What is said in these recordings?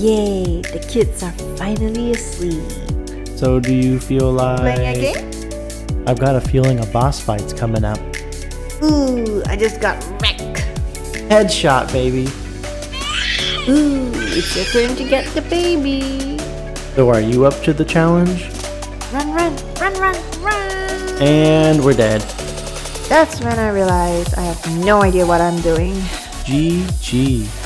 Yay, the kids are finally asleep. So do you feel like... Playing a game? I've got a feeling a boss fight's coming up. Ooh, I just got wrecked. Headshot, baby. Ooh, it's your turn to get the baby. So are you up to the challenge? Run, run, run, run, run. And we're dead. That's when I realized I have no idea what I'm doing. GG.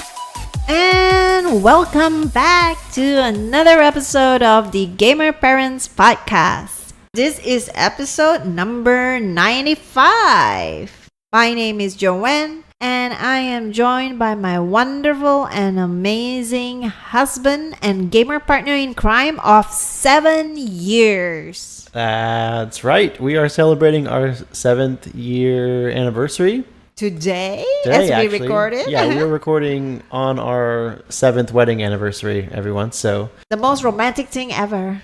And welcome back to another episode of the Gamer Parents Podcast. This is episode number 95. My name is Joanne, and I am joined by my wonderful and amazing husband and gamer partner in crime of 7 years. That's right. We are celebrating our 7th year anniversary. Today Today, as we recorded. Yeah, we're recording on our 7th wedding anniversary, everyone. So the most romantic thing ever.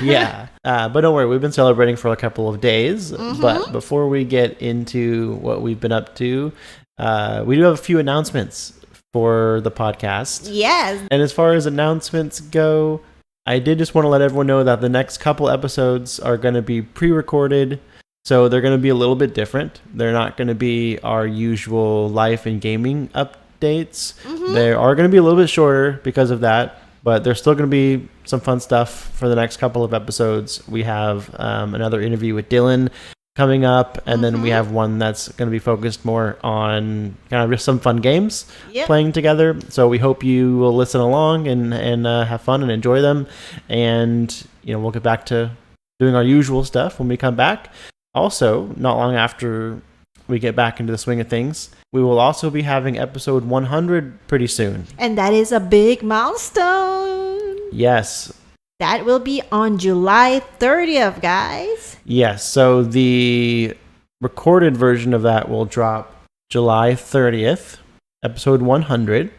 yeah. But don't worry, we've been celebrating for a couple of days. Mm-hmm. But before we get into what we've been up to, we do have a few announcements for the podcast. Yes. And as far as announcements go, I did just want to let everyone know that the next couple episodes are going to be pre-recorded. So they're going to be a little bit different. They're not going to be our usual life and gaming updates. Mm-hmm. They are going to be a little bit shorter because of that, but there's still going to be some fun stuff for the next couple of episodes. We have another interview with Dylan coming up, and then we have one that's going to be focused more on kind of just some fun games playing together. So we hope you will listen along and have fun and enjoy them. And, we'll get back to doing our usual stuff when we come back. Also, not long after we get back into the swing of things, we will also be having episode 100 pretty soon. And that is a big milestone. Yes. That will be on July 30th, guys. Yes. So the recorded version of that will drop July 30th, episode 100.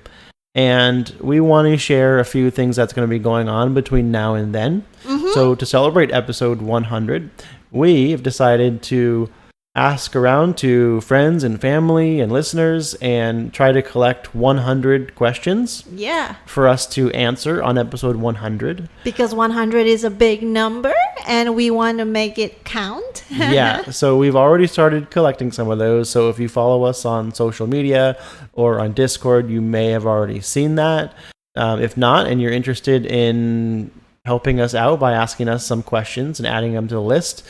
And we want to share a few things that's going to be going on between now and then. Mm-hmm. So to celebrate episode 100, we have decided to ask around to friends and family and listeners and try to collect 100 questions for us to answer on episode 100. Because 100 is a big number and we want to make it count. Yeah, so we've already started collecting some of those. So if you follow us on social media or on Discord, you may have already seen that. If not, and you're interested in helping us out by asking us some questions and adding them to the list,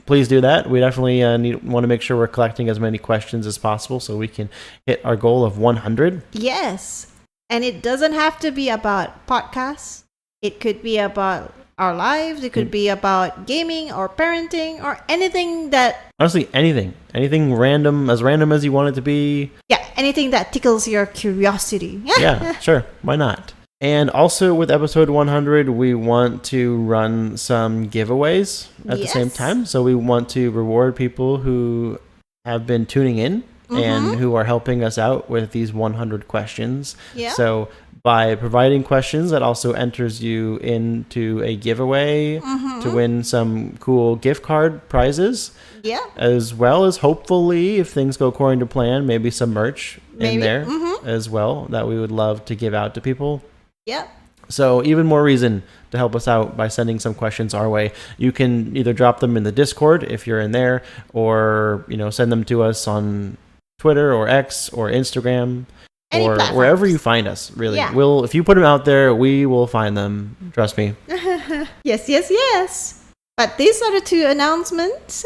please do that. We definitely want to make sure we're collecting as many questions as possible so we can hit our goal of 100. Yes. And it doesn't have to be about podcasts. It could be about our lives. It could be about gaming or parenting or anything that... Honestly, anything. Anything random as you want it to be. Yeah, anything that tickles your curiosity. Yeah, sure. Why not? And also with episode 100, we want to run some giveaways at the same time. So we want to reward people who have been tuning in and who are helping us out with these 100 questions. Yeah. So by providing questions, that also enters you into a giveaway to win some cool gift card prizes. Yeah. As well as hopefully, if things go according to plan, maybe some merch in there as well that we would love to give out to people. Yep. So even more reason to help us out by sending some questions our way. You can either drop them in the Discord if you're in there, or send them to us on Twitter or X or Instagram or wherever you find us. Really, if you put them out there, we will find them. Trust me. Yes. But these are the two announcements.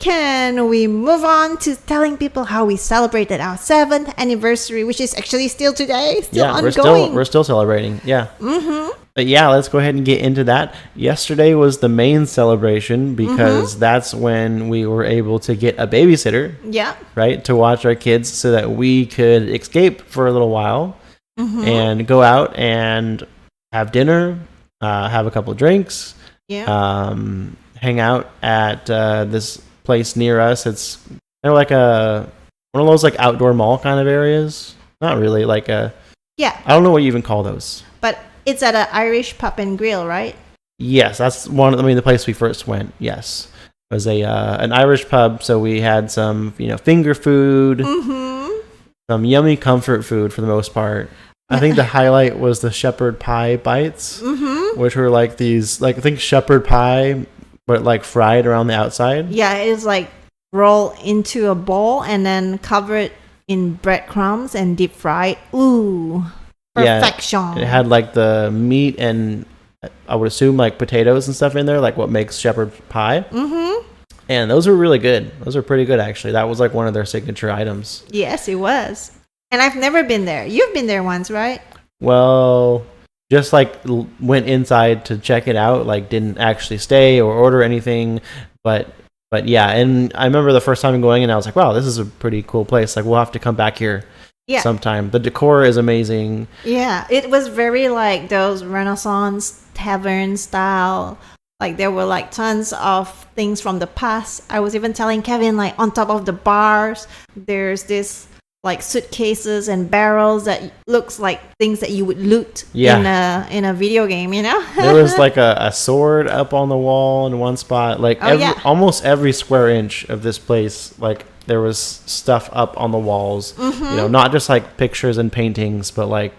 Can we move on to telling people how we celebrated our 7th anniversary, which is actually still today, ongoing? We're still celebrating. Yeah. But let's go ahead and get into that. Yesterday was the main celebration because that's when we were able to get a babysitter. Yeah. Right, to watch our kids so that we could escape for a little while and go out and have dinner, have a couple of drinks, hang out at this place near us. It's kind of like one of those like outdoor mall kind of areas. Not really, like I don't know what you even call those. But it's at an Irish pub and grill, right? Yes, that's the place we first went. Yes, it was an Irish pub, so we had some finger food, some yummy comfort food for the most part. I think the highlight was the shepherd pie bites, which were like these, like I think shepherd pie, but like fried around the outside. Yeah, it is like roll into a bowl and then cover it in breadcrumbs and deep fried. Ooh, perfection. Yeah, it had like the meat and I would assume like potatoes and stuff in there, like what makes shepherd pie. And those were really good. Those were pretty good, actually. That was like one of their signature items. Yes, it was. And I've never been there. You've been there once, right? Well, just like went inside to check it out, like didn't actually stay or order anything. But yeah, and I remember the first time going and I was like, wow, this is a pretty cool place. Like we'll have to come back here sometime. The decor is amazing. Yeah, it was very like those Renaissance tavern style. Like there were like tons of things from the past. I was even telling Kevin, like on top of the bars, there's this like suitcases and barrels that looks like things that you would loot in a video game, you know? There was like a sword up on the wall in one spot. Like almost every square inch of this place, like there was stuff up on the walls. You know, not just like pictures and paintings, but like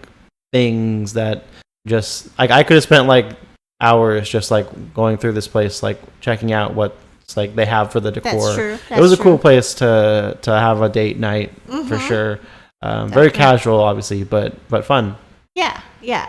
things that just like I could have spent like hours just like going through this place, like checking out what like they have for the decor. That's true. It was a cool place to have a date night for sure. Very casual, obviously, but fun. Yeah.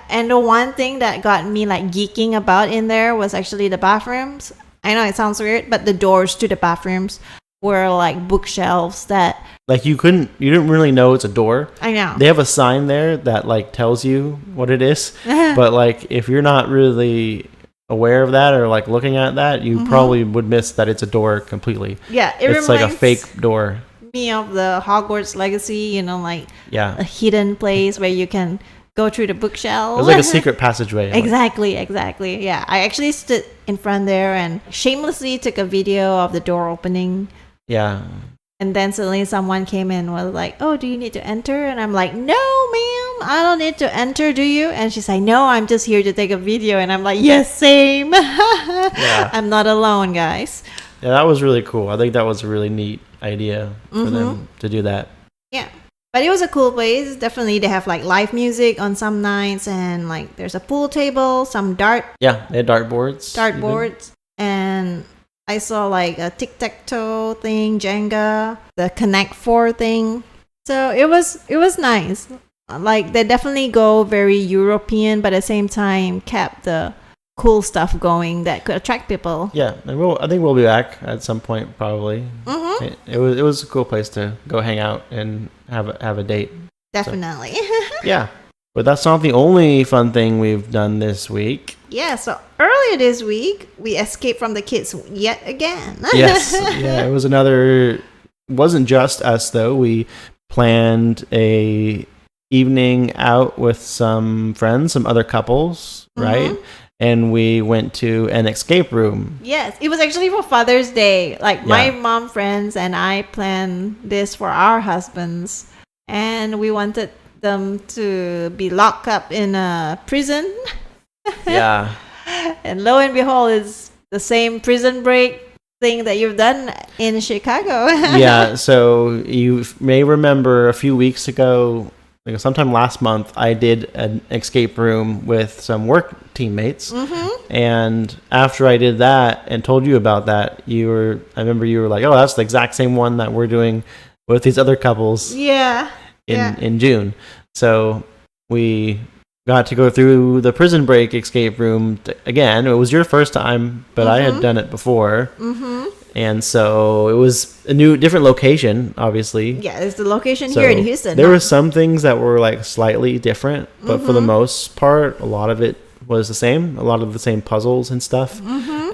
And the one thing that got me like geeking about in there was actually the bathrooms. I know it sounds weird, but the doors to the bathrooms were like bookshelves that like you didn't really know it's a door. I know. They have a sign there that like tells you what it is, but like if you're not really aware of that or like looking at that, you probably would miss that it's a door completely. Yeah, it's like a fake door. Me of the Hogwarts Legacy, you know, like a hidden place where you can go through the bookshelf. It was like a secret passageway. Exactly. Yeah, I actually stood in front there and shamelessly took a video of the door opening. Yeah. And then suddenly someone came in and was like, oh, do you need to enter? And I'm like, no, ma'am, I don't need to enter, do you? And she's like, no, I'm just here to take a video. And I'm like, yes, same. I'm not alone, guys. Yeah, that was really cool. I think that was a really neat idea for them to do that. Yeah. But it was a cool place. Definitely they have like live music on some nights and like there's a pool table, some Yeah, they had dartboards. And I saw like a tic-tac-toe thing, Jenga, the Connect 4 thing. So it was nice. Like they definitely go very European, but at the same time kept the cool stuff going that could attract people. Yeah, and I think we'll be back at some point probably. It was a cool place to go hang out and have a date. Definitely. So, yeah. But that's not the only fun thing we've done this week. Yeah, so earlier this week, we escaped from the kids yet again. Yes. Yeah, it wasn't just us, though. We planned a evening out with some friends, some other couples, right? And we went to an escape room. Yes, it was actually for Father's Day. Like, my mom friends and I planned this for our husbands. And we wanted them to be locked up in a prison. Yeah. And lo and behold, it's the same prison break thing that you've done in Chicago. Yeah, so you may remember a few weeks ago, like sometime last month, I did an escape room with some work teammates. And after I did that and told you about that, I remember you were like, oh, that's the exact same one that we're doing with these other couples. In June. So we got to go through the prison break escape room again. It was your first time, but I had done it before. And so it was a different location, obviously. Yeah, it's the location here in Houston. There were some things that were like slightly different, but for the most part, a lot of it was the same. A lot of the same puzzles and stuff.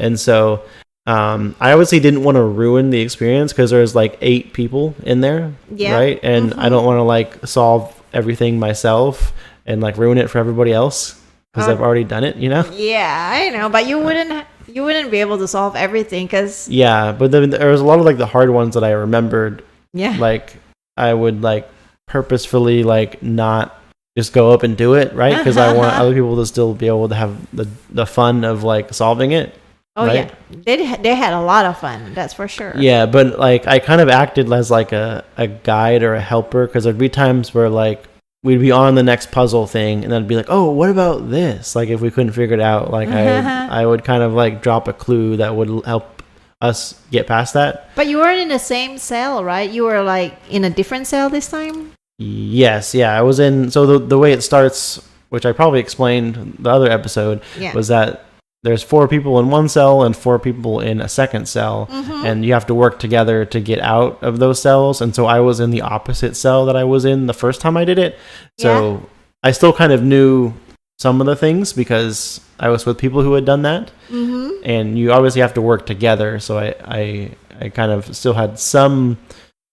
And so I obviously didn't want to ruin the experience because there's like 8 people in there, right? And I don't want to like solve everything myself and like ruin it for everybody else because I've already done it, you know? Yeah, I know, but you wouldn't be able to solve everything because but then there was a lot of like the hard ones that I remembered. Like I would like purposefully like not just go up and do it, right? Because I want other people to still be able to have the fun of like solving it. Oh, right? Yeah. They had a lot of fun, that's for sure. Yeah, but like I kind of acted as like a guide or a helper because there'd be times where like we'd be on the next puzzle thing, and then be like, oh, what about this? Like, if we couldn't figure it out, like I would kind of like drop a clue that would help us get past that. But you weren't in the same cell, right? You were like in a different cell this time? Yes, yeah. I was in, so the way it starts, which I probably explained the other episode, was that there's 4 people in one cell and 4 people in a second cell, and you have to work together to get out of those cells. And so I was in the opposite cell that I was in the first time I did it. So I still kind of knew some of the things because I was with people who had done that. And you obviously have to work together. So I kind of still had some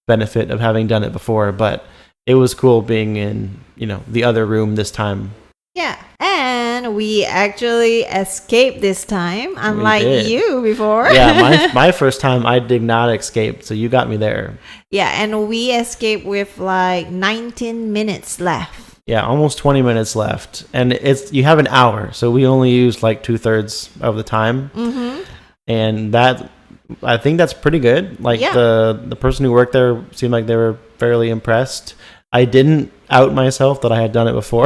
benefit of having done it before, but it was cool being in, the other room this time. Yeah, and we actually escaped this time, unlike you before. Yeah, my first time I did not escape, so you got me there. Yeah, and we escaped with like 19 minutes left. Yeah, almost 20 minutes left, and you have an hour, so we only used like 2/3 of the time, and I think that's pretty good. Like the person who worked there seemed like they were fairly impressed. I didn't out myself that I had done it before.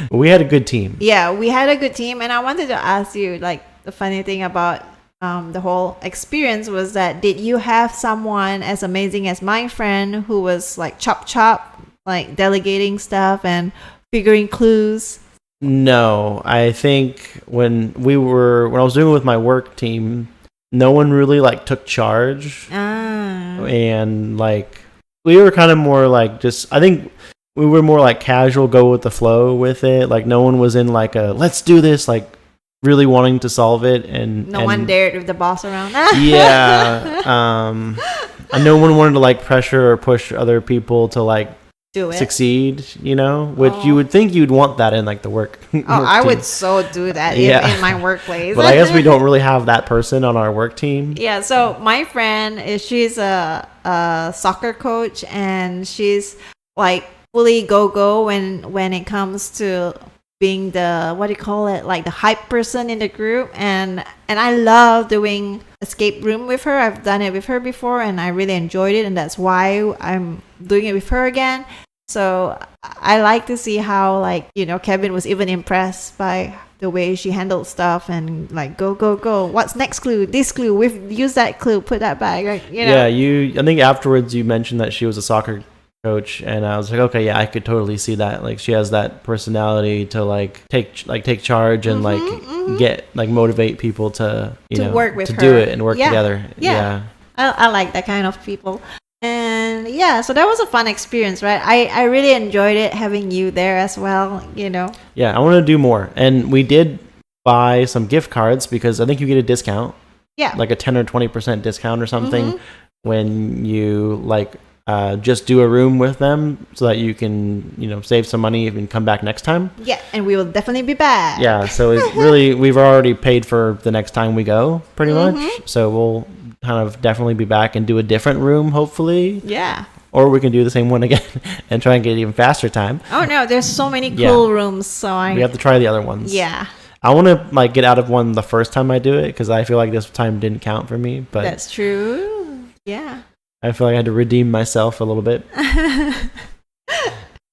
We had a good team. Yeah, we had a good team. And I wanted to ask you, like, the funny thing about the whole experience was that did you have someone as amazing as my friend who was like chop, like delegating stuff and figuring clues? No, I think when I was doing it with my work team, no one really like took charge. And like, we were kind of more like I think we were more like casual, go with the flow with it. Like no one was in like a let's do this, like really wanting to solve it, and no one dared with the boss around. And no one wanted to like pressure or push other people to like do it, succeed. Which you would think you'd want that in like the work. I would so do that in my workplace. But I guess we don't really have that person on our work team. Yeah. So my friend she's a soccer coach, and she's like fully go when it comes to being the, what do you call it, like the hype person in the group. And I love doing escape room with her. I've done it with her before, and I really enjoyed it, and that's why I'm doing it with her again. So I like to see how, like, Kevin was even impressed by the way she handled stuff, and like go what's next clue, this clue, we've used that clue, put that back, like, Yeah, I think afterwards you mentioned that she was a soccer coach, and I was like, okay, yeah, I could totally see that. Like she has that personality to like take charge and get like motivate people to work with to her, do it and work together. I like that kind of people. And so that was a fun experience, right? I really enjoyed it having you there as well. Yeah, I want to do more, and we did buy some gift cards because I think you get a discount, like a 10 or 20% discount or something when you like just do a room with them, so that you can save some money and come back next time. Yeah, and we will definitely be back. Yeah, so we've already paid for the next time we go, pretty much. So we'll kind of definitely be back and do a different room, hopefully. Yeah. Or we can do the same one again and try and get even faster time. Oh no, there's so many cool rooms, so we have to try the other ones. Yeah. I want to like get out of one the first time I do it, because I feel like this time didn't count for me. But that's true. Yeah. I feel like I had to redeem myself a little bit.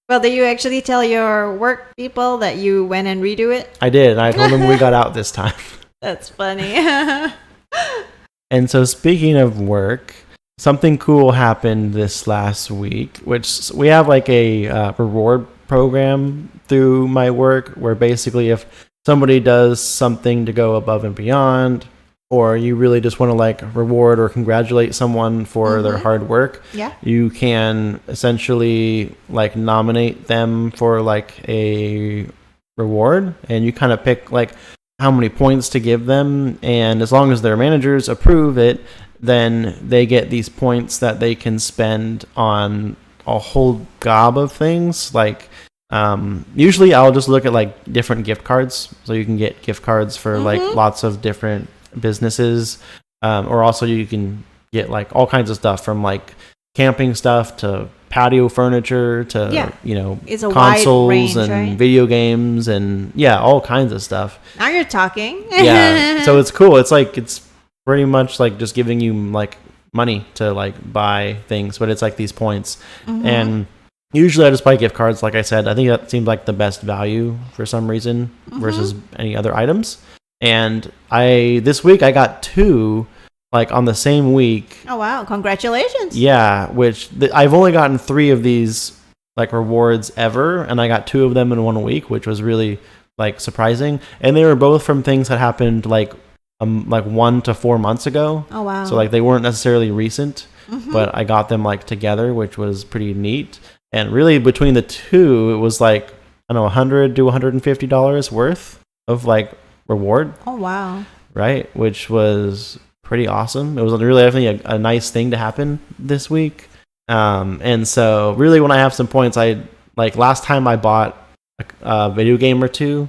Well, did you actually tell your work people that you went and redo it? I did. I told them we got out this time. That's funny. And so speaking of work, something cool happened this last week, which we have like a reward program through my work, where basically if somebody does something to go above and beyond, or you really just want to like reward or congratulate someone for their hard work, you can essentially like nominate them for like a reward, and you kind of pick like how many points to give them, and as long as their managers approve it, then they get these points that they can spend on a whole gob of things. Like usually I'll just look at like different gift cards, so you can get gift cards for like lots of different businesses, or also you can get like all kinds of stuff, from like camping stuff to patio furniture to it's a consoles wide range, and right? video games and all kinds of stuff. Now you're talking. So it's cool. It's like it's pretty much like just giving you like money to like buy things, but it's like these points. And usually I just buy gift cards. Like I said, I think that seems like the best value for some reason versus any other items. And this week I got 2 like on the same week. Oh wow, congratulations. Yeah, which I've only gotten 3 of these like rewards ever, and I got 2 of them in 1 week, which was really like surprising. And they were both from things that happened like 1 to 4 months ago. Oh wow. So like they weren't necessarily recent, but I got them like together, which was pretty neat. And really between the 2, it was like, I don't know, $100 to $150 worth of like reward. Oh wow. Right, which was pretty awesome. It was really definitely a nice thing to happen this week. And so really when I have some points, I like last time I bought a video game or 2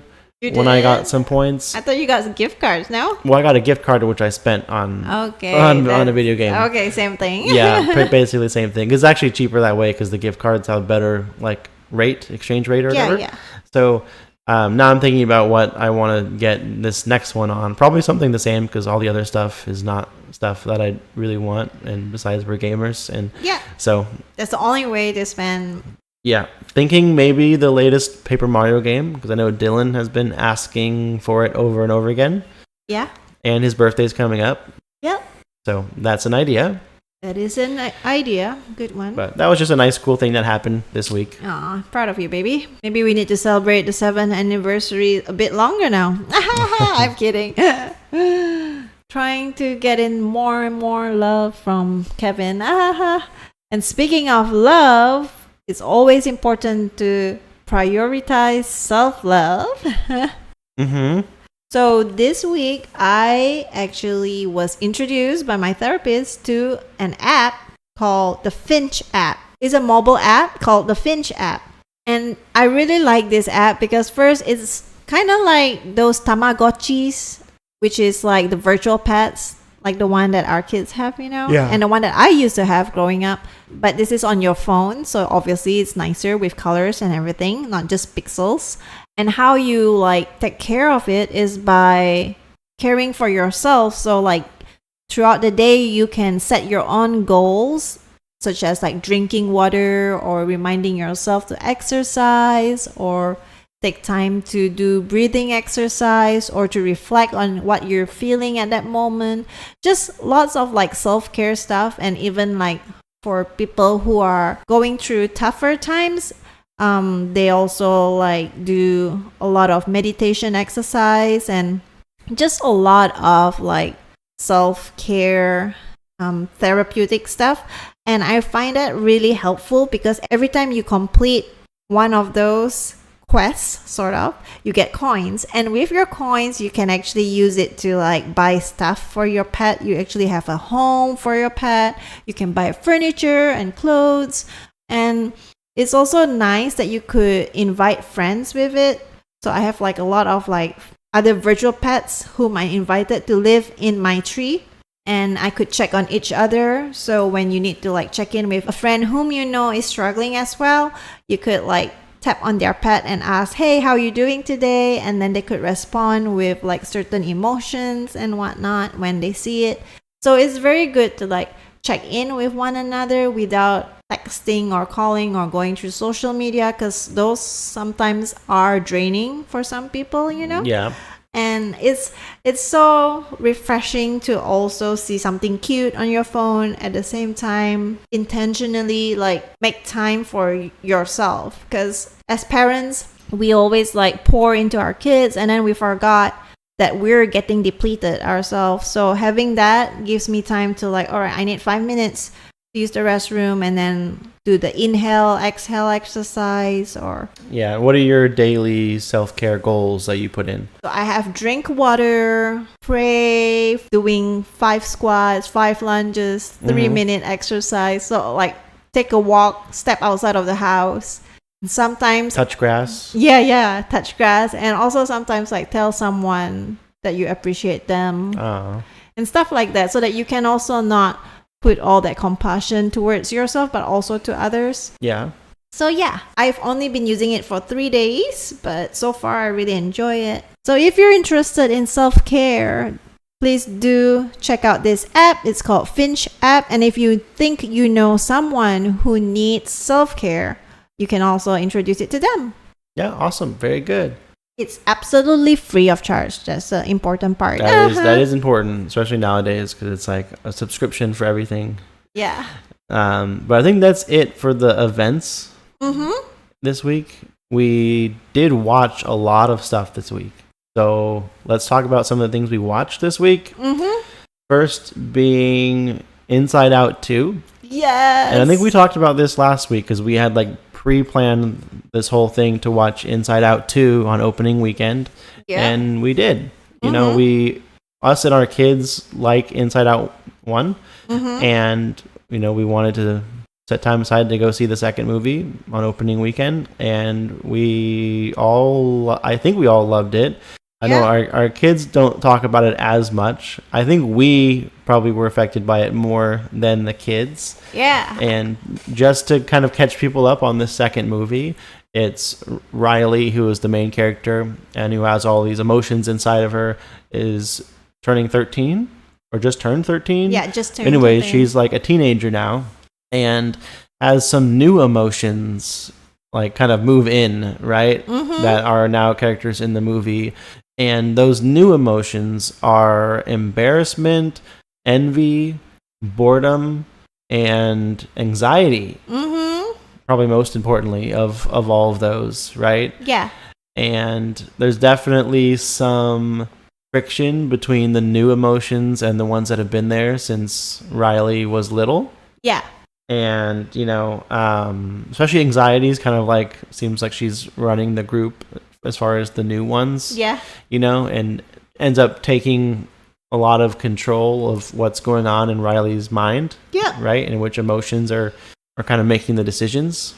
when I got some points. I thought you got gift cards, no? Well, I got a gift card which I spent on a video game. Okay, same thing. Yeah, basically the same thing. It's actually cheaper that way because the gift cards have a better like exchange rate or whatever. Yeah. So now I'm thinking about what I want to get this next one on. Probably something the same because all the other stuff is not stuff that I really want. And besides, we're gamers. And yeah. So that's the only way to spend. Yeah. Thinking maybe the latest Paper Mario game because I know Dylan has been asking for it over and over again. Yeah. And his birthday's coming up. Yep. So that's an idea. That is an idea. Good one. But that was just a nice, cool thing that happened this week. Aw, proud of you, baby. Maybe we need to celebrate the 7th anniversary a bit longer now. I'm kidding. Trying to get in more and more love from Kevin. And speaking of love, it's always important to prioritize self-love. So this week, I actually was introduced by my therapist to an app called the Finch app. It's a mobile app called the Finch app. And I really like this app because first, it's kind of like those Tamagotchis, which is like the virtual pets, like the one that our kids have, Yeah. And the one that I used to have growing up. But this is on your phone, so obviously it's nicer with colors and everything, not just pixels. And how you like take care of it is by caring for yourself. So like throughout the day, you can set your own goals, such as like drinking water or reminding yourself to exercise or take time to do breathing exercise or to reflect on what you're feeling at that moment. Just lots of like self-care stuff. And even like for people who are going through tougher times, they also like do a lot of meditation exercise and just a lot of like self-care therapeutic stuff. And I find that really helpful because every time you complete one of those quests, sort of, you get coins. And with your coins, you can actually use it to like buy stuff for your pet. You actually have a home for your pet. You can buy furniture and clothes. And it's also nice that you could invite friends with it. So I have like a lot of like other virtual pets whom I invited to live in my tree. And I could check on each other. So when you need to like check in with a friend whom you know is struggling as well, you could like tap on their pet and ask, hey, how are you doing today? And then they could respond with like certain emotions and whatnot when they see it. So it's very good to like check in with one another without texting or calling or going through social media, because those sometimes are draining for some people, Yeah. And it's so refreshing to also see something cute on your phone at the same time, intentionally like make time for yourself, because as parents we always like pour into our kids and then we forgot that we're getting depleted ourselves. So having that gives me time to like, all right, I need 5 minutes to use the restroom and then do the inhale, exhale exercise. Or Yeah. What are your daily self-care goals that you put in? so I have drink water, pray, doing 5 squats, 5 lunges, 3-minute exercise. So like take a walk, step outside of the house. And sometimes Touch grass. Yeah, touch grass. And also sometimes like tell someone that you appreciate them and stuff like that, so that you can also not put all that compassion towards yourself, but also to others. Yeah. So yeah, I've only been using it for 3 days, but so far I really enjoy it. So if you're interested in self-care, please do check out this app. It's called Finch app. And if you think you know someone who needs self-care, you can also introduce it to them. Yeah, awesome. Very good. It's absolutely free of charge. That's the important part. That is important, especially nowadays, because it's like a subscription for everything. Yeah. But I think that's it for the events this week. We did watch a lot of stuff this week. So let's talk about some of the things we watched this week. First being Inside Out 2. Yes. And I think we talked about this last week because we had like pre-planned this whole thing to watch Inside Out 2 on opening weekend. Yeah. And we did. You know, us and our kids like Inside Out 1. And, you know, we wanted to set time aside to go see the second movie on opening weekend. And I think we all loved it. I know our kids don't talk about it as much. I think we probably were affected by it more than the kids. Yeah. And just to kind of catch people up on this second movie, it's Riley, who is the main character and who has all these emotions inside of her, is turning 13 or just turned 13. Yeah, just turned Anyway, 13. she's like a teenager now and has some new emotions like kind of move in, right? That are now characters in the movie. And those new emotions are embarrassment, envy, boredom, and anxiety. Probably most importantly of all of those, right? Yeah. And there's definitely some friction between the new emotions and the ones that have been there since Riley was little. Yeah. And, you know, especially anxiety is kind of like, seems like she's running the group as far as the new ones. Yeah. You know, and ends up taking a lot of control of what's going on in Riley's mind. Yeah. Right? And which emotions are kind of making the decisions.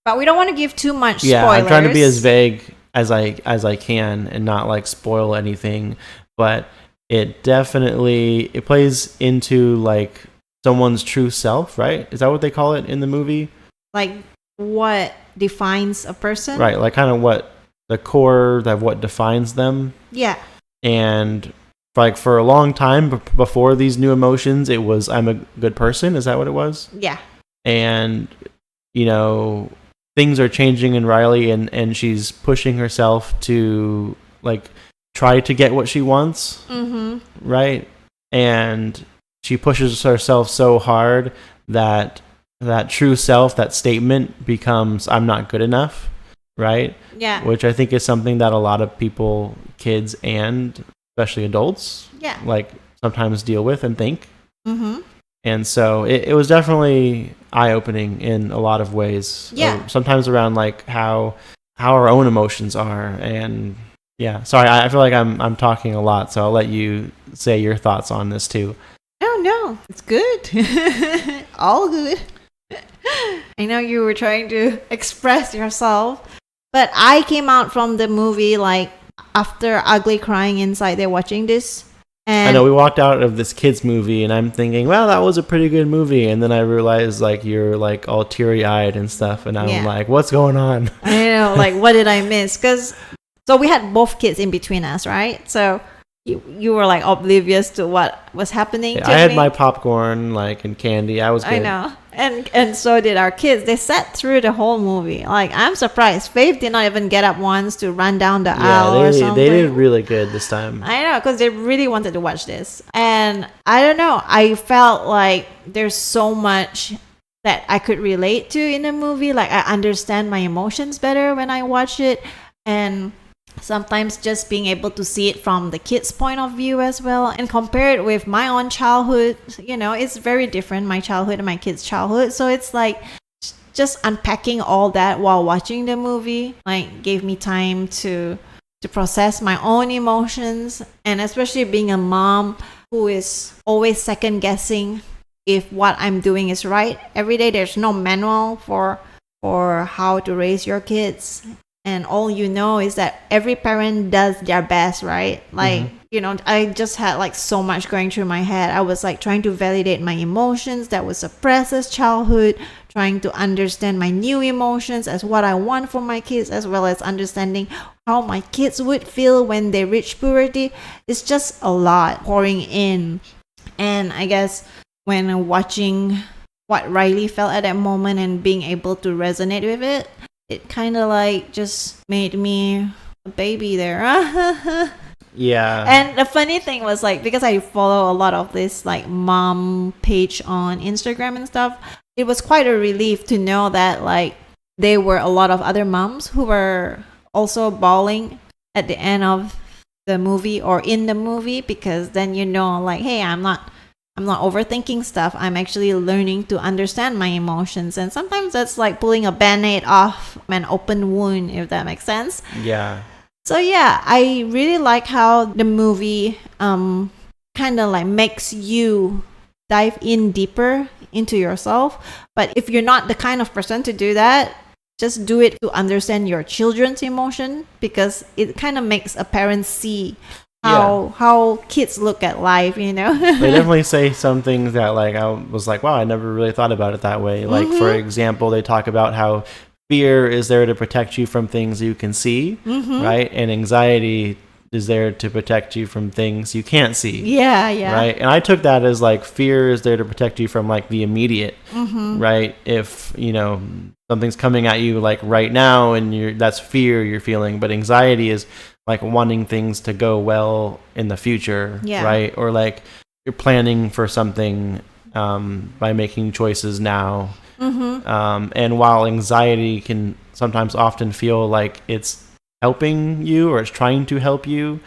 But we don't want to give too much spoilers. Yeah, I'm trying to be as vague as I can and not like spoil anything. But it definitely, it plays into like someone's true self, right? Is that what they call it in the movie? Like what defines a person? Right, like kind of what the core of what defines them. Yeah. And like for a long time before these new emotions, it was I'm a good person. Is that what it was? Yeah. And, you know, things are changing in Riley and she's pushing herself to like try to get what she wants. Right? And she pushes herself so hard that true self, that statement becomes I'm not good enough. Right? Yeah. Which I think is something that a lot of people, kids and especially adults, like sometimes deal with and think. And so it was definitely eye-opening in a lot of ways. Yeah. Sometimes around like how our own emotions are. And yeah, sorry, I feel like I'm talking a lot, so I'll let you say your thoughts on this too. No, it's good. All good. I know you were trying to express yourself. But I came out from the movie like after ugly crying inside there watching this. And I know we walked out of this kids movie and I'm thinking, well, that was a pretty good movie. And then I realized like you're like all teary eyed and stuff. And I'm like, what's going on? I know, like what did I miss? So we had both kids in between us, right? So you were like oblivious to what was happening. I had my popcorn like and candy. I was good. I know. And so did our kids. They sat through the whole movie. Like I'm surprised. Faith did not even get up once to run down the aisle or something. They did really good this time. I know, because they really wanted to watch this. And I don't know. I felt like there's so much that I could relate to in the movie. Like I understand my emotions better when I watch it. And sometimes just being able to see it from the kids' point of view as well and compare it with my own childhood, you know, it's very different, my childhood and my kids' childhood. So it's like just unpacking all that while watching the movie like gave me time to process my own emotions. And especially being a mom who is always second guessing if what I'm doing is right. Every day there's no manual for how to raise your kids. And all you know is that every parent does their best, right? Like, you know, I just had like so much going through my head. I was like trying to validate my emotions that was suppressed as childhood, trying to understand my new emotions as what I want for my kids, as well as understanding how my kids would feel when they reach puberty. It's just a lot pouring in. And I guess when watching what Riley felt at that moment and being able to resonate with it, it kind of like just made me a baby there. Yeah. And the funny thing was like, because I follow a lot of this like mom page on Instagram and stuff, it was quite a relief to know that like there were a lot of other moms who were also bawling at the end of the movie or in the movie, because then you know like, hey, I'm not overthinking stuff. I'm actually learning to understand my emotions. And sometimes that's like pulling a band-aid off an open wound, if that makes sense. Yeah. So yeah, I really like how the movie kind of like makes you dive in deeper into yourself. But if you're not the kind of person to do that, just do it to understand your children's emotion, because it kind of makes a parent see how kids look at life, you know. They definitely say some things that like I was like, wow, I never really thought about it that way. Like for example, they talk about how fear is there to protect you from things you can see, right? And anxiety is there to protect you from things you can't see. Yeah. Right? And I took that as like fear is there to protect you from like the immediate, right? If, you know, something's coming at you like right now and that's fear you're feeling, but anxiety is like wanting things to go well in the future, right? Or like you're planning for something by making choices now. And while anxiety can sometimes often feel like it's helping you or it's trying to help you,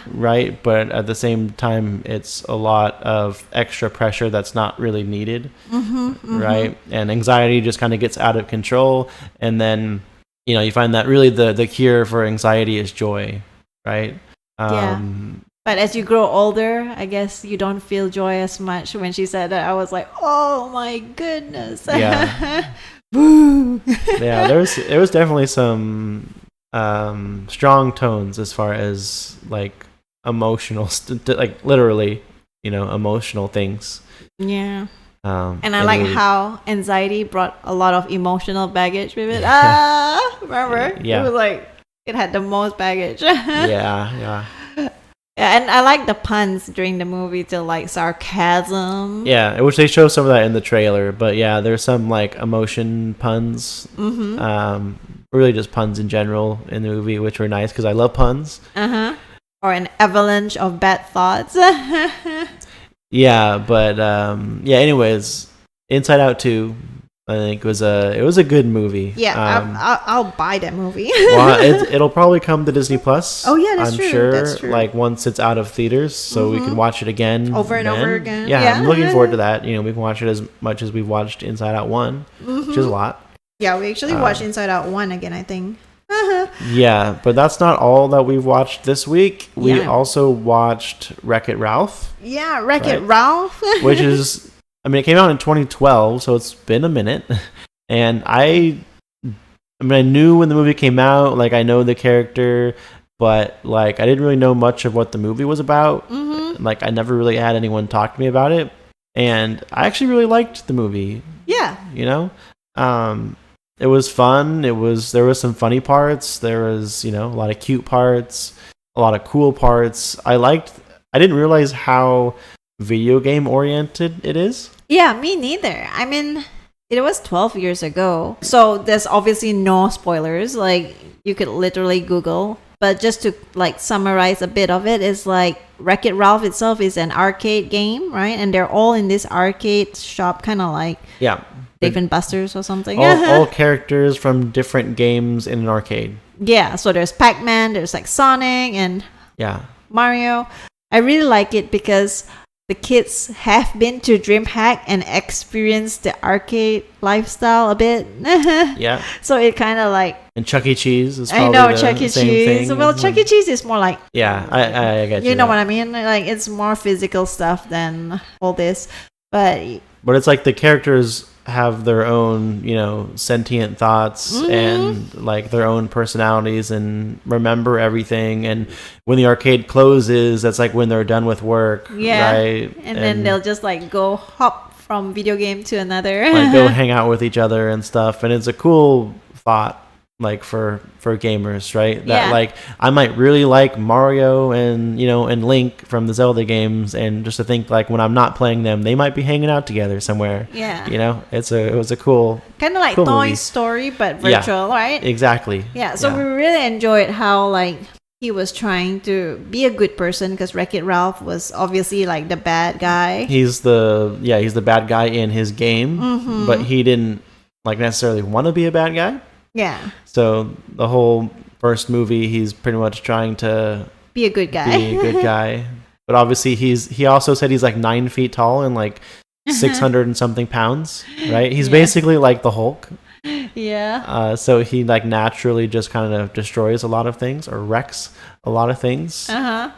right? But at the same time, it's a lot of extra pressure that's not really needed, right? And anxiety just kind of gets out of control. And then, you know, you find that really the cure for anxiety is joy, right? But as you grow older, I guess you don't feel joy as much. When she said that, I was like, oh my goodness. Yeah. Boo. Yeah, it was definitely some strong tones as far as like emotional, like literally, you know, emotional things. Yeah. And I like how anxiety brought a lot of emotional baggage with it. Remember? Yeah. It was like, it had the most baggage. Yeah. Yeah, and I like the puns during the movie too, like sarcasm. Yeah, which they show some of that in the trailer, but yeah, there's some like emotion puns. Really just puns in general in the movie, which were nice because I love puns. Or an avalanche of bad thoughts. Yeah, but anyways, Inside Out 2, I think it was a good movie. Yeah, I'll buy that movie. Well, it'll probably come to Disney Plus. Oh yeah, that's I'm true. sure. That's true. Like once it's out of theaters, so we can watch it again, over and over again. Yeah, I'm looking forward to that. You know, we can watch it as much as we've watched Inside Out 1, which is a lot. Yeah, we actually watched Inside Out 1 again, I think. Yeah, but that's not all that we've watched this week. We also watched Wreck-It Ralph. Yeah, Wreck-It Ralph. Which is, I mean, it came out in 2012, so it's been a minute. And I knew when the movie came out, like I know the character, but like I didn't really know much of what the movie was about. Like I never really had anyone talk to me about it. And I actually really liked the movie. Yeah. You know? It was fun. There was some funny parts. There was, you know, a lot of cute parts, a lot of cool parts. I didn't realize how video game oriented it is. Yeah, me neither. I mean, it was 12 years ago. So there's obviously no spoilers. Like you could literally Google. But just to like summarize a bit of it, is like Wreck-It Ralph itself is an arcade game, right? And they're all in this arcade shop, kind of like Dave and Buster's or something. All characters from different games in an arcade. Yeah, so there's Pac-Man, there's like Sonic and Mario. I really like it because the kids have been to DreamHack and experienced the arcade lifestyle a bit. Yeah. So it kind of like... And Chuck E. Cheese is probably the Chuck E. same Cheese. thing. Well, Chuck E. Cheese is more like... Yeah, I get you. You know what I mean? Like it's more physical stuff than all this. But it's like the characters have their own, you know, sentient thoughts and like their own personalities and remember everything. And when the arcade closes, that's like when they're done with work, right? And then they'll just like go hop from video game to another. Like go hang out with each other and stuff. And it's a cool thought, like for gamers, right? That like I might really like Mario and and Link from the Zelda games, and just to think like when I'm not playing them, they might be hanging out together somewhere. It was a cool kind of like cool Toy movie. Story but virtual, right? Exactly. So we really enjoyed how like he was trying to be a good person, because Wreck-It Ralph was obviously like the bad guy. He's the bad guy in his game, but he didn't like necessarily want to be a bad guy. Yeah. So the whole first movie, he's pretty much trying to be a good guy. But obviously he also said he's like 9 feet tall and like 600 and something pounds, right? He's basically like the Hulk. Yeah. So he like naturally just kind of destroys a lot of things or wrecks a lot of things. And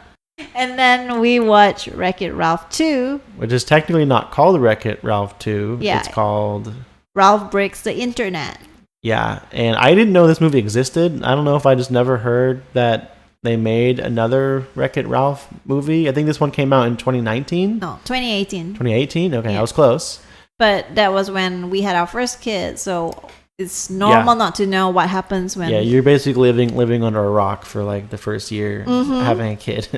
then we watch Wreck-It Ralph 2, which is technically not called Wreck-It Ralph 2. Yeah. It's called Ralph Breaks the Internet. Yeah, and I didn't know this movie existed. I don't know if I just never heard that they made another Wreck-It Ralph movie. I think this one came out in 2019. No, 2018. 2018? Okay, I was close. But that was when we had our first kid, so it's normal not to know what happens when... Yeah, you're basically living under a rock for like the first year having a kid.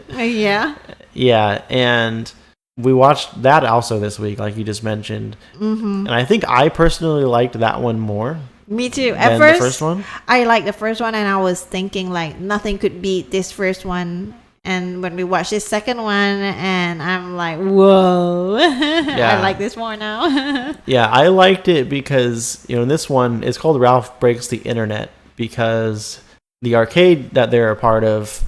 Yeah, and we watched that also this week, like you just mentioned. And I think I personally liked that one more. Me too. At first, the first one? I liked the first one, and I was thinking like nothing could beat this first one. And when we watched this second one, and I'm like, whoa, I like this more now. Yeah, I liked it because, this one is called Ralph Breaks the Internet, because the arcade that they're a part of,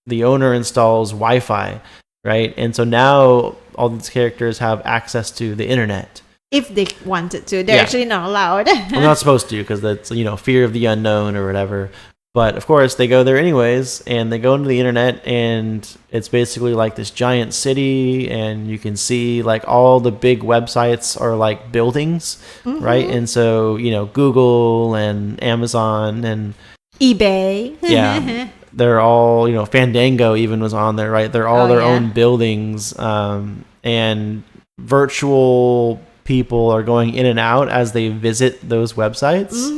the owner installs Wi-Fi, right? And so now all these characters have access to the internet. If they wanted to. They're actually not allowed. We're not supposed to, because that's, fear of the unknown or whatever. But of course, they go there anyways, and they go into the internet, and it's basically like this giant city, and you can see like all the big websites are like buildings, right? And so, Google and Amazon and eBay. They're all, Fandango even was on there, right? They're all their own buildings, and virtual people are going in and out as they visit those websites.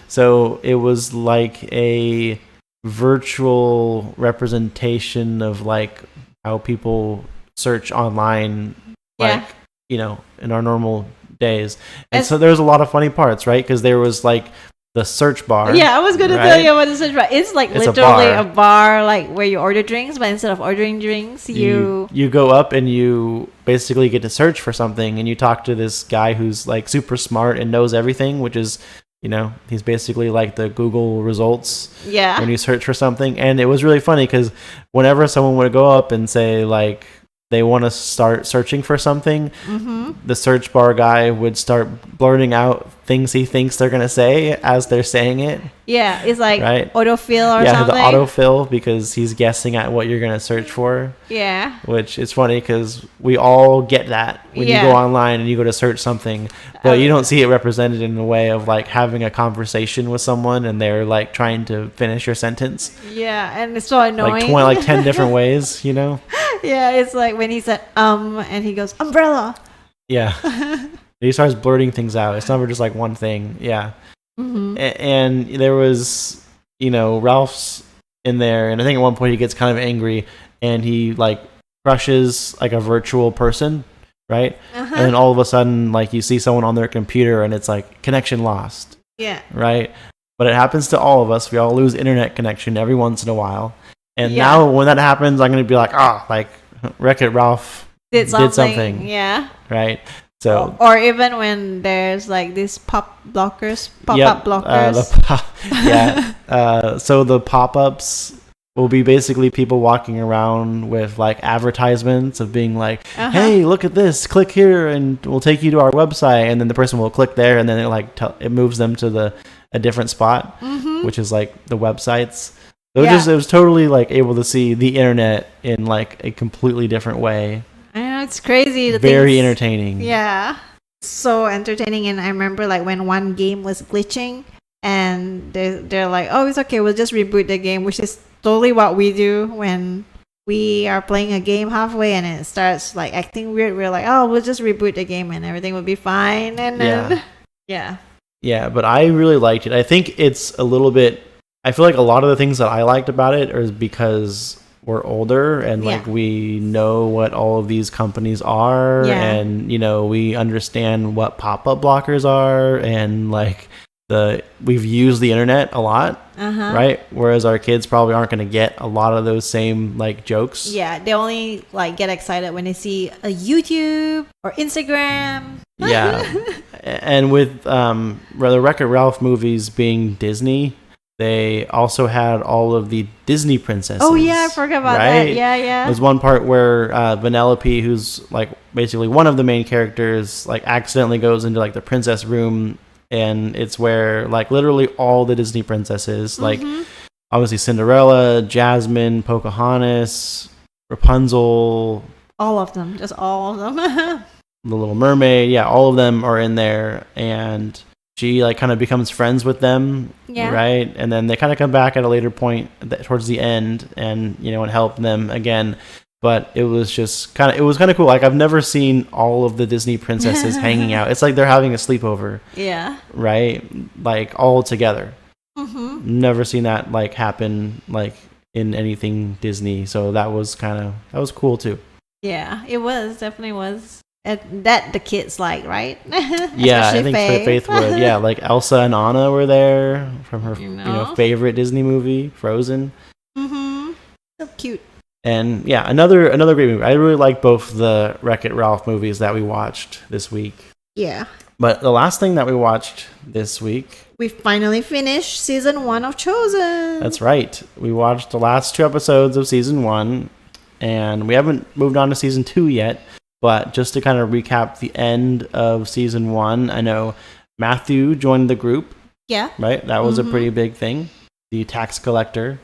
So it was like a virtual representation of like how people search online, like, in our normal days. And so there's a lot of funny parts, right? Because there was like the search bar. Yeah, I was going to tell you about the search bar. It's like literally a bar like where you order drinks, but instead of ordering drinks, you go up and you basically get to search for something, and you talk to this guy who's like super smart and knows everything, which is, he's basically like the Google results when you search for something. And it was really funny because whenever someone would go up and say like they want to start searching for something, the search bar guy would start blurting out things he thinks they're going to say as they're saying it. Yeah, it's like autofill or something. Yeah, the autofill, because he's guessing at what you're going to search for. Yeah. Which is funny because we all get that when you go online and you go to search something, but you don't see it represented in the way of like having a conversation with someone and they're like trying to finish your sentence. Yeah, and it's so annoying. Like 10 different ways, Yeah, it's like when he said and he goes umbrella. Yeah. He starts blurting things out. It's never just like one thing. Yeah. And there was, Ralph's in there, and I think at one point he gets kind of angry and he like crushes like a virtual person, right? And then all of a sudden, like you see someone on their computer and it's like connection lost. Yeah. Right? But it happens to all of us. We all lose internet connection every once in a while. And now when that happens, I'm going to be like, like Wreck-It Ralph did something. Yeah. Right? So, or even when there's like these pop-up blockers. So the pop-ups will be basically people walking around with like advertisements of being like, hey, look at this, click here and we'll take you to our website. And then the person will click there, and then it like it moves them to a different spot, which is like the websites. It was totally like able to see the internet in like a completely different way. I know, it's crazy. Very entertaining. Yeah. So entertaining. And I remember like when one game was glitching and they're like, oh, it's okay, we'll just reboot the game, which is totally what we do when we are playing a game halfway and it starts like acting weird. We're like, oh, we'll just reboot the game and everything will be fine. And then, Yeah, but I really liked it. I think it's a little bit I feel like a lot of the things that I liked about it is because we're older and like we know what all of these companies are, and we understand what pop-up blockers are, and like we've used the internet a lot, right? Whereas our kids probably aren't going to get a lot of those same like jokes. Yeah, they only like get excited when they see a YouTube or Instagram. Yeah. And with the Wreck-It Ralph movies being Disney, they also had all of the Disney princesses. Oh yeah, I forgot about that. Yeah. There's one part where Vanellope, who's like basically one of the main characters, like accidentally goes into like the princess room, and it's where like literally all the Disney princesses, like obviously Cinderella, Jasmine, Pocahontas, Rapunzel, all of them, just all of them. The Little Mermaid, all of them are in there, and she like kind of becomes friends with them, right? And then they kind of come back at a later point towards the end, and and help them again. But it was just kind of cool. Like I've never seen all of the Disney princesses hanging out. It's like they're having a sleepover, right? Like all together. Never seen that like happen like in anything Disney. So that was cool too. Yeah, it definitely was. That the kids like, right? Yeah, I think Faith would. Yeah, like Elsa and Anna were there from her favorite Disney movie, Frozen. So cute. And yeah, another great movie. I really like both the Wreck-It Ralph movies that we watched this week. Yeah. But the last thing that we watched this week, we finally finished season 1 of Chosen. That's right. We watched the last 2 episodes of season 1, and we haven't moved on to season 2 yet. But just to kind of recap the end of season 1, I know Matthew joined the group. Yeah. Right? That was a pretty big thing. The tax collector.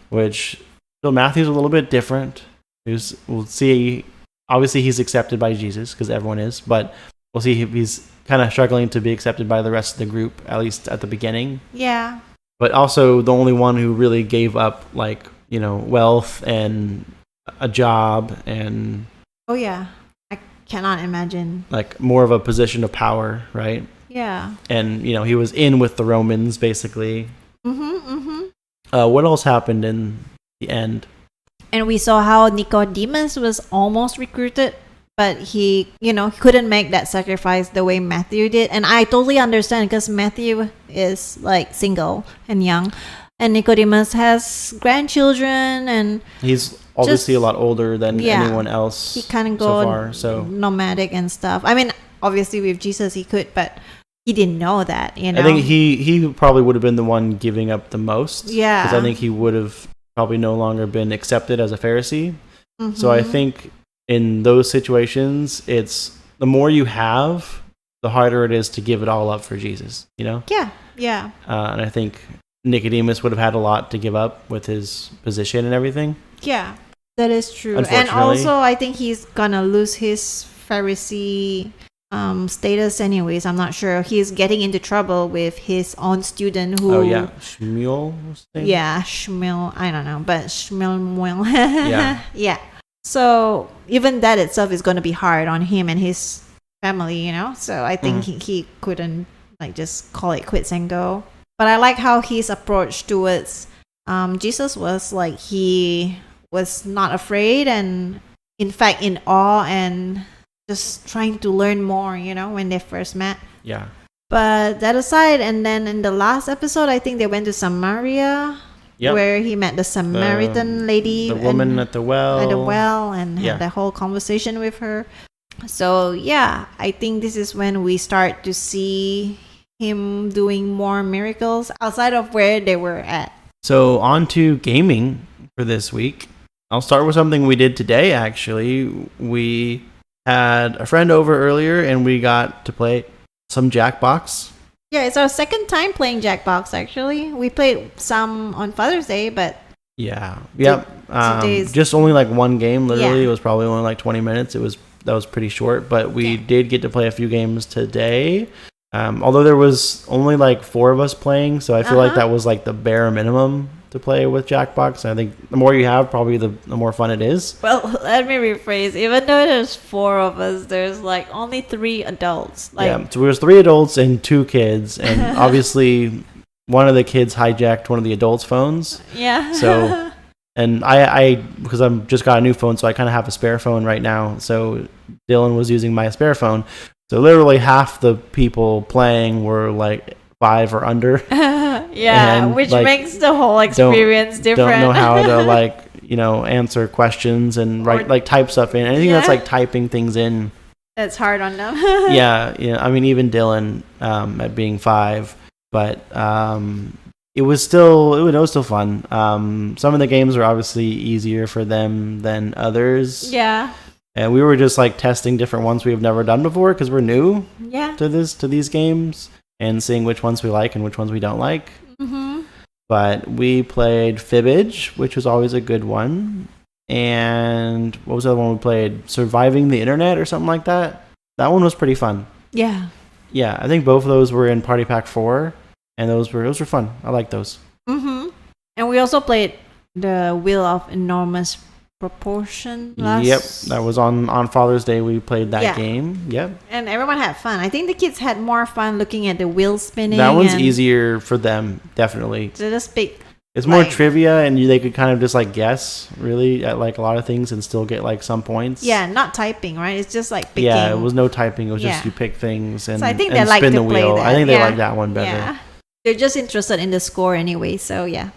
Which, so Matthew's a little bit different. We'll see. Obviously, he's accepted by Jesus, because everyone is. But we'll see if he's kind of struggling to be accepted by the rest of the group, at least at the beginning. Yeah. But also the only one who really gave up, like, wealth and a job and... Oh, yeah. I cannot imagine. Like, more of a position of power, right? Yeah. And, he was in with the Romans, basically. What else happened in the end? And we saw how Nicodemus was almost recruited, but he couldn't make that sacrifice the way Matthew did. And I totally understand, because Matthew is, like, single and young. And Nicodemus has grandchildren, and... He's... obviously a lot older than anyone else. He kind of so far, so nomadic and stuff. I mean, obviously with Jesus he could, but he didn't know that. I think he probably would have been the one giving up the most. Yeah, because I think he would have probably no longer been accepted as a Pharisee. So I think in those situations, it's the more you have, the harder it is to give it all up for Jesus. Yeah. And I think Nicodemus would have had a lot to give up with his position and everything. Yeah. That is true. And also, I think he's gonna lose his Pharisee status anyways. I'm not sure. He's getting into trouble with his own student who... Oh, yeah. Shmuel? Yeah, Shmuel. I don't know, but Shmuel. Yeah. Yeah. So, even that itself is going to be hard on him and his family, So, I think he couldn't, like, just call it quits and go. But I like how his approach towards Jesus was, like, he... was not afraid, and in fact in awe, and just trying to learn more, when they first met. Yeah. But that aside, and then in the last episode, I think they went to Samaria, where he met the Samaritan lady, the woman at the well, and had the whole conversation with her. So yeah, I think this is when we start to see him doing more miracles outside of where they were at. So on to gaming for this week. I'll start with something we did today, actually. We had a friend over earlier, and we got to play some Jackbox. Yeah, it's our second time playing Jackbox, actually. We played some on Father's Day, but... Yeah. Just only like one game, literally. It was probably only like 20 minutes. That was pretty short, but we did get to play a few games today. Although there was only like 4 of us playing, so I feel like that was like the bare minimum to play with Jackbox. I think the more you have, probably the more fun it is. Well, let me rephrase. Even though there's 4 of us, there's like only 3 adults. So there was 3 adults and 2 kids, and obviously one of the kids hijacked one of the adults' phones. Yeah. So, and I because I'm just got a new phone, so I kind of have a spare phone right now. So Dylan was using my spare phone. So literally half the people playing were like 5 or under. Yeah, and which makes the whole experience different. Don't know how to like, answer questions and write type stuff in. Anything that's like typing things in. That's hard on them. Yeah. I mean, even Dylan at being 5, but it was still fun. Some of the games were obviously easier for them than others. Yeah. And we were just like testing different ones we've never done before because we're new to these games and seeing which ones we like and which ones we don't like. Mm-hmm. But we played Fibbage, which was always a good one. And what was the other one we played? Surviving the Internet or something like that. That one was pretty fun. Yeah. Yeah, I think both of those were in Party Pack 4, and those were fun. I like those. Mm-hmm. And we also played the Wheel of Enormous Proportion Yep, that was on Father's Day. We played that game. Yep. And everyone had fun. I think the kids had more fun looking at the wheel spinning. That one's easier for them, definitely. To just pick. It's more trivia, and they could kind of just like guess really at like a lot of things and still get like some points. Yeah, not typing, right? It's just like picking. Yeah, it was no typing. It was just you pick things and, so I think and they like spin to the play wheel. that. I think they like that one better. Yeah. They're just interested in the score anyway, so yeah.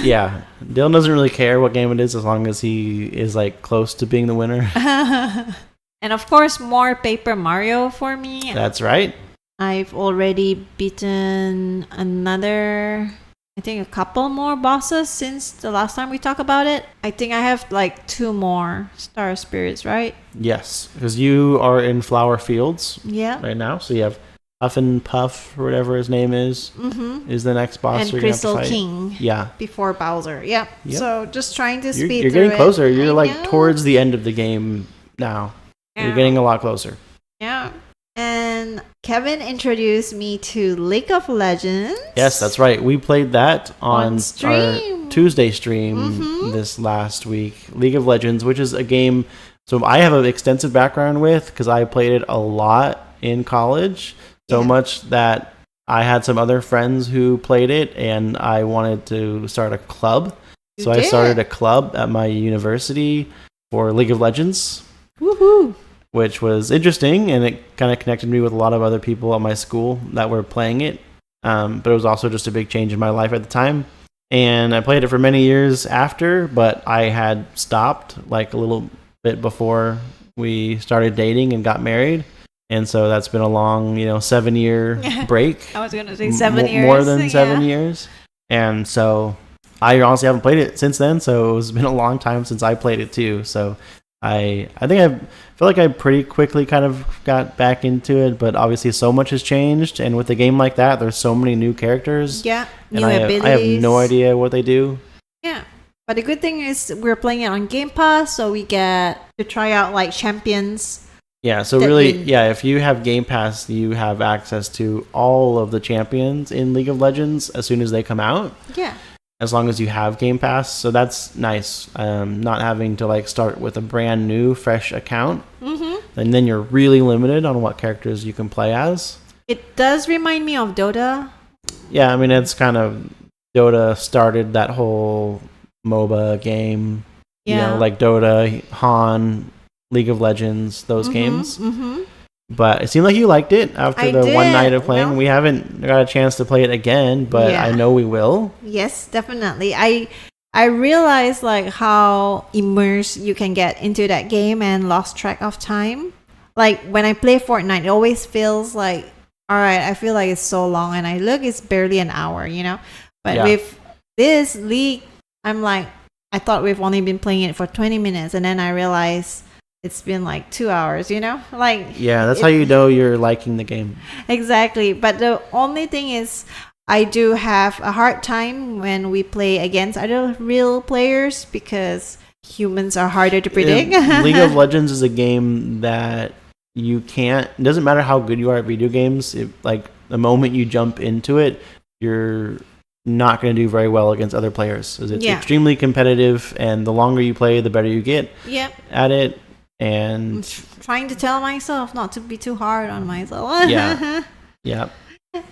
Yeah, Dylan doesn't really care what game it is as long as he is like close to being the winner. And of course, more Paper Mario for me. That's right. I've already beaten a couple more bosses since the last time we talked about it. I think I have like 2 more Star Spirits, right? Yes, because you are in Flower Fields right now. So you have Puff and Puff, or whatever his name is the next boss. And you're Crystal gonna have to fight. King. Yeah. Before Bowser. Yep. So just trying to speed You're through getting closer. You're I like know. towards the end of the game now. Yeah. You're getting a lot closer. Yeah. And Kevin introduced me to League of Legends. Yes, that's right. We played that on our Tuesday stream this last week. League of Legends, which is a game so I have an extensive background with because I played it a lot in college. So much that I had some other friends who played it and I wanted to start a club. I started a club at my university for League of Legends. Woohoo! Which was interesting, and it kind of connected me with a lot of other people at my school that were playing it. But it was also just a big change in my life at the time. And I played it for many years after, but I had stopped like a little bit before we started dating and got married. And so that's been a long, 7-year break. I was going to say 7 years. More than 7 years. And so I honestly haven't played it since then. So it's been a long time since I played it too. So I feel like I pretty quickly kind of got back into it, but obviously so much has changed. And with a game like that, there's so many new characters. Yeah, new abilities. I have no idea what they do. Yeah. But the good thing is we're playing it on Game Pass, so we get to try out like champions. Yeah, so really, if you have Game Pass, you have access to all of the champions in League of Legends as soon as they come out. Yeah. As long as you have Game Pass. So that's nice. Not having to like start with a brand new, fresh account. Mm-hmm. And then you're really limited on what characters you can play as. It does remind me of Dota. Yeah, I mean, it's kind of... Dota started that whole MOBA game. Yeah. Like Dota, Han... League of Legends, those games. Mm-hmm. But it seemed like you liked it after one night of playing. No. We haven't got a chance to play it again, but I know we will. Yes, definitely. I realized like how immersed you can get into that game and lost track of time. Like when I play Fortnite, it always feels like, all right, I feel like it's so long, and I look, it's barely an hour, But with this League, I'm like, I thought we've only been playing it for 20 minutes, and then I realized it's been like 2 hours, Like that's how you know you're liking the game. Exactly. But the only thing is I do have a hard time when we play against other real players because humans are harder to predict. League of Legends is a game that you can't... It doesn't matter how good you are at video games. Like the moment you jump into it, you're not going to do very well against other players. It's extremely competitive, and the longer you play, the better you get at it. And I'm trying to tell myself not to be too hard on myself. Yeah.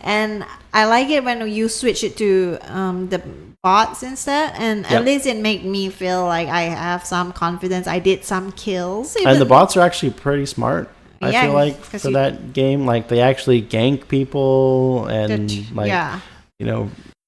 And I like it when you switch it to the bots instead, and at least it made me feel like I have some confidence. I did some kills. And the bots are actually pretty smart. I feel like for that game, like they actually gank people and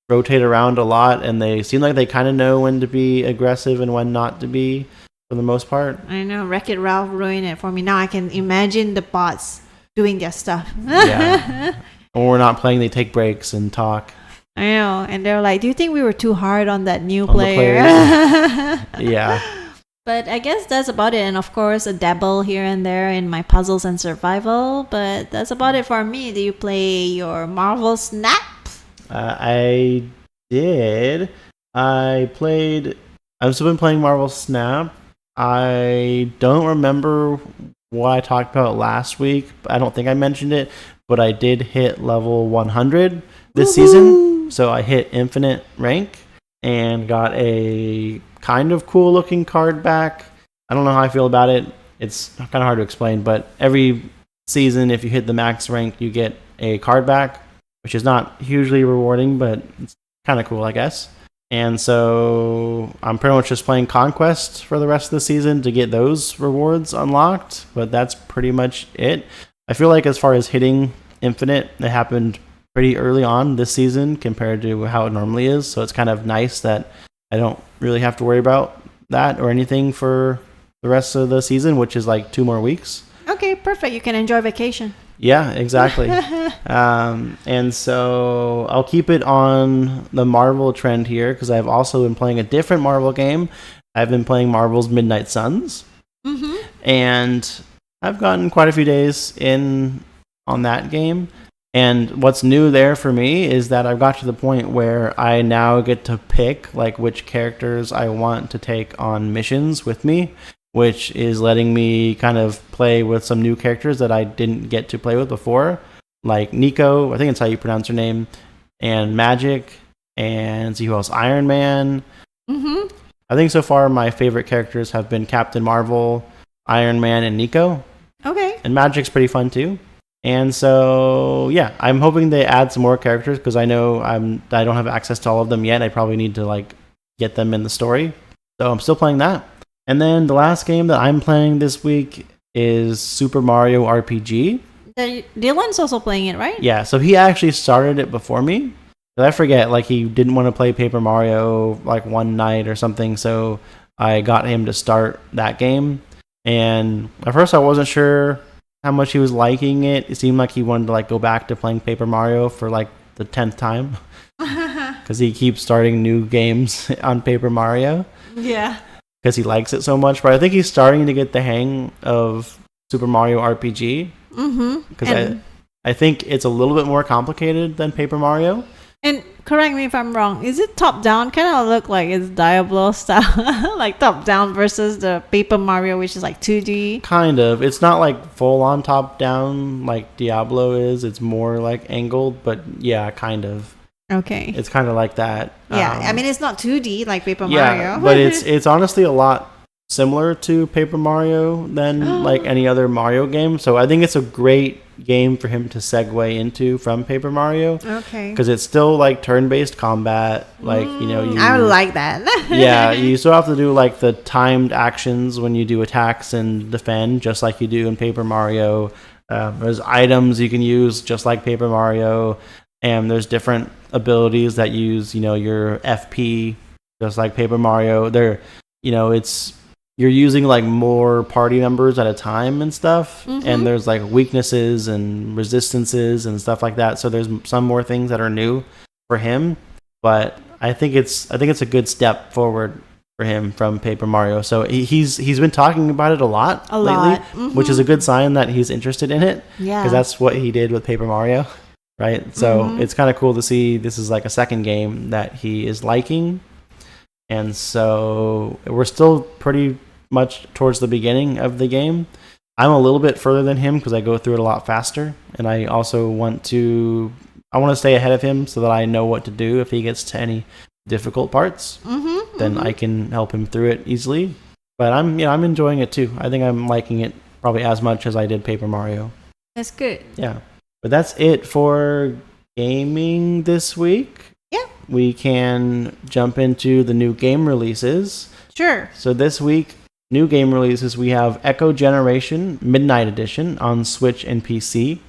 rotate around a lot, and they seem like they kind of know when to be aggressive and when not to be for the most part. I know Wreck-It Ralph ruined it for me. Now I can imagine the bots doing their stuff. When we're not playing, they take breaks and talk. I know, and they're like, "Do you think we were too hard on that new player?" Yeah. But I guess that's about it. And of course, a dabble here and there in my puzzles and survival. But that's about it for me. Do you play your Marvel Snap? I did. I've still been playing Marvel Snap. I don't remember what I talked about last week. I don't think I mentioned it, but I did hit level 100 this season. So I hit infinite rank and got a kind of cool looking card back. I don't know how I feel about it. It's kind of hard to explain, but every season, if you hit the max rank, you get a card back, which is not hugely rewarding, but it's kind of cool, I guess. And so I'm pretty much just playing Conquest for the rest of the season to get those rewards unlocked, but that's pretty much it. I feel like as far as hitting Infinite, it happened pretty early on this season compared to how it normally is, so it's kind of nice that I don't really have to worry about that or anything for the rest of the season, which is like 2 more weeks. Okay, perfect. You can enjoy vacation. Yeah, exactly. And so I'll keep it on the Marvel trend here because I've also been playing a different Marvel game. I've been playing Marvel's Midnight Suns. And I've gotten quite a few days in on that game. And what's new there for me is that I've got to the point where I now get to pick like which characters I want to take on missions with me, which is letting me kind of play with some new characters that I didn't get to play with before, like Nico, I think that's how you pronounce her name, and Magic, and see who else, Iron Man. I think so far my favorite characters have been Captain Marvel, Iron Man, and Nico. Okay. And Magic's pretty fun too. And so, yeah, I'm hoping they add some more characters because I know I don't have access to all of them yet. I probably need to like get them in the story. So I'm still playing that. And then the last game that I'm playing this week is Super Mario RPG. Dylan's also playing it, right? Yeah, so he actually started it before me. But I forget, like he didn't want to play Paper Mario like one night or something, so I got him to start that game. And at first I wasn't sure how much he was liking it. It seemed like he wanted to like go back to playing Paper Mario for like the 10th time. Because he keeps starting new games on Paper Mario. Yeah. Because he likes it so much. But I think he's starting to get the hang of Super Mario RPG. Because I think it's a little bit more complicated than Paper Mario. And correct me if I'm wrong, is it top down? Kind of look like it's Diablo style, like top down versus the Paper Mario, which is like 2D. Kind of. It's not like full on top down like Diablo is. It's more like angled, but yeah, kind of. Okay. It's kind of like that. Yeah, I mean it's not 2D like Paper Mario. But it's honestly a lot similar to Paper Mario than like any other Mario game. So I think it's a great game for him to segue into from Paper Mario. Okay. Because it's still like turn-based combat. Like, I would like that. Yeah, you still have to do like the timed actions when you do attacks and defend, just like you do in Paper Mario. There's items you can use just like Paper Mario. And there's different abilities that use, your FP, just like Paper Mario. You're using like more party members at a time and stuff, and there's like weaknesses and resistances and stuff like that. So there's some more things that are new for him, but I think it's a good step forward for him from Paper Mario. So he's been talking about it a lot lately, which is a good sign that he's interested in it. Yeah, because that's what he did with Paper Mario, right? So it's kind of cool to see this is like a second game that he is liking, and so we're still pretty much towards the beginning of the game. I'm a little bit further than him because I go through it a lot faster, and I also want to stay ahead of him so that I know what to do if he gets to any difficult parts. Then I can help him through it easily. But I'm enjoying it too. I think I'm liking it probably as much as I did Paper Mario. That's good. Yeah. But that's it for gaming this week, Yeah. we can jump into the new game releases. Sure. So this week, new game releases, we have Echo Generation Midnight Edition on Switch and PC,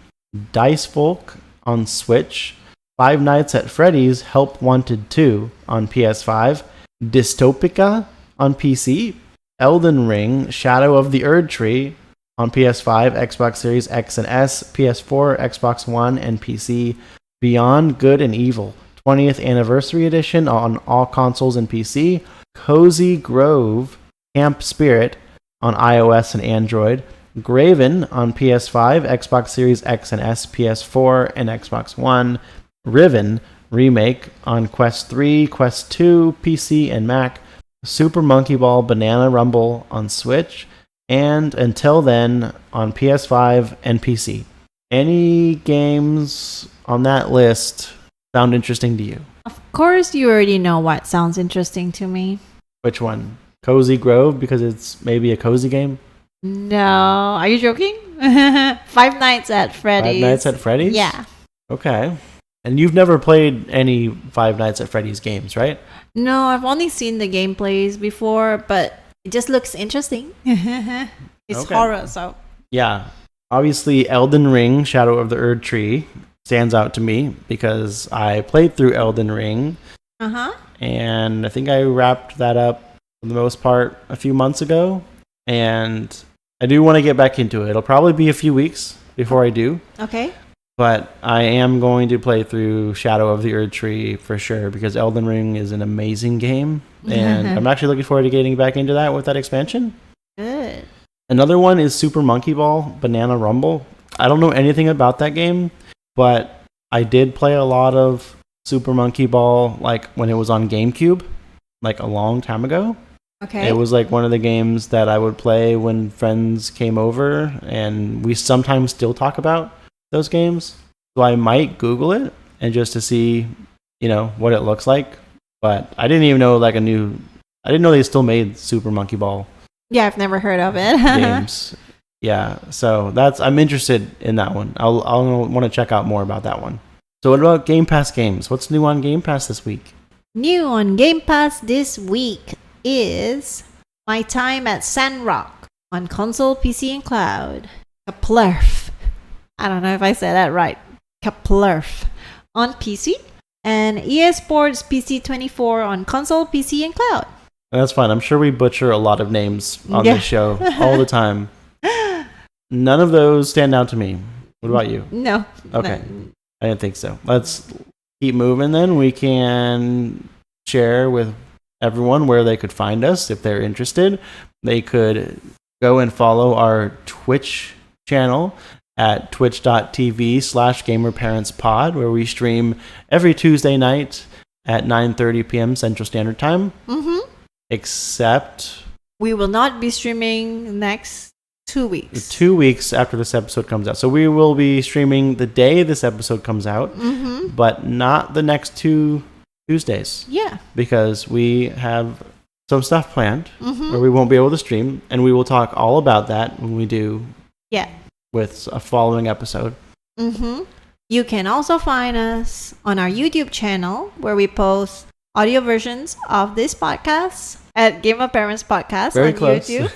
Dice Folk on Switch, Five Nights at Freddy's Help Wanted 2 on PS5, Dystopica on PC, Elden Ring Shadow of the Erd Tree on PS5, Xbox Series X and S, PS4, Xbox One, and PC, Beyond Good and Evil 20th Anniversary Edition on all consoles and PC, Cozy Grove Camp Spirit on iOS and Android, Graven on PS5, Xbox Series X and S, PS4, and Xbox One, Riven Remake on Quest 3, Quest 2, PC, and Mac, Super Monkey Ball Banana Rumble on Switch, and Until Then on PS5 and PC. Any games on that list sound interesting to you? Of course, you already know what sounds interesting to me. Which one? Cozy Grove, because it's maybe a cozy game? No. Are you joking? Five Nights at Freddy's. Five Nights at Freddy's? Yeah. Okay. And you've never played any Five Nights at Freddy's games, right? No, I've only seen the gameplays before, but it just looks interesting. It's Okay. horror, so. Yeah. Obviously, Elden Ring Shadow of the Erd Tree stands out to me because I played through Elden Ring, and I think I wrapped that up for the most part a few months ago, and I do want to get back into it. It'll probably be a few weeks before I do. Okay. But I am going to play through Shadow of the Erd Tree for sure because Elden Ring is an amazing game. And I'm actually looking forward to getting back into that with that expansion. Good. Another one is Super Monkey Ball Banana Rumble. I don't know anything about that game, but I did play a lot of Super Monkey Ball like when it was on GameCube, like a long time ago. Okay. It was like one of the games that I would play when friends came over, and we sometimes still talk about those games. So I might Google it and just to see, what it looks like. But I didn't even know I didn't know they still made Super Monkey Ball Yeah, I've never heard of it. games. Yeah, so I'm interested in that one. I'll want to check out more about that one. So what about Game Pass games? What's new on Game Pass this week? New on Game Pass this week is My Time at Sandrock on console, PC, and cloud. Kaplurf. I don't know if I said that right. Kaplurf on PC. And EA Sports PC24 on console, PC, and cloud. That's fine. I'm sure we butcher a lot of names on this show all the time. None of those stand out to me. What about you? No. Okay. No. I didn't think so. Let's keep moving then. We can share with everyone where they could find us if they're interested. They could go and follow our Twitch channel at twitch.tv/gamerparentspod, where we stream every Tuesday night at 9:30 p.m. Central Standard Time. Except we will not be streaming next 2 weeks. 2 weeks after this episode comes out. So we will be streaming the day this episode comes out, but not the next 2 Tuesdays. Yeah. Because we have some stuff planned where we won't be able to stream, and we will talk all about that when we do. Yeah. With a following episode. You can also find us on our YouTube channel where we post audio versions of this podcast at Game of Parents Podcast Very on close. YouTube.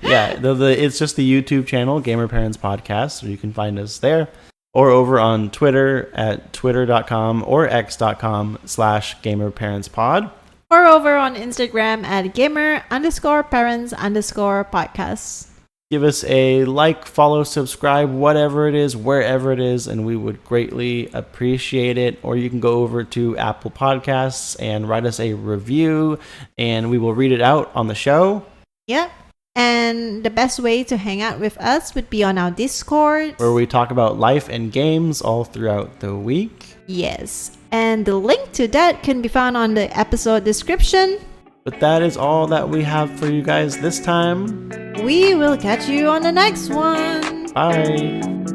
Yeah, it's just the YouTube channel, Gamer Parents Podcast, so you can find us there. Or over on Twitter at twitter.com or x.com/gamerparentspod. Or over on Instagram at gamer_parents_podcast. Give us a like, follow, subscribe, whatever it is, wherever it is, and we would greatly appreciate it. Or you can go over to Apple Podcasts and write us a review, and we will read it out on the show. Yep. And the best way to hang out with us would be on our Discord, where we talk about life and games all throughout the week. Yes. And the link to that can be found on the episode description. But that is all that we have for you guys this time. We will catch you on the next one. Bye.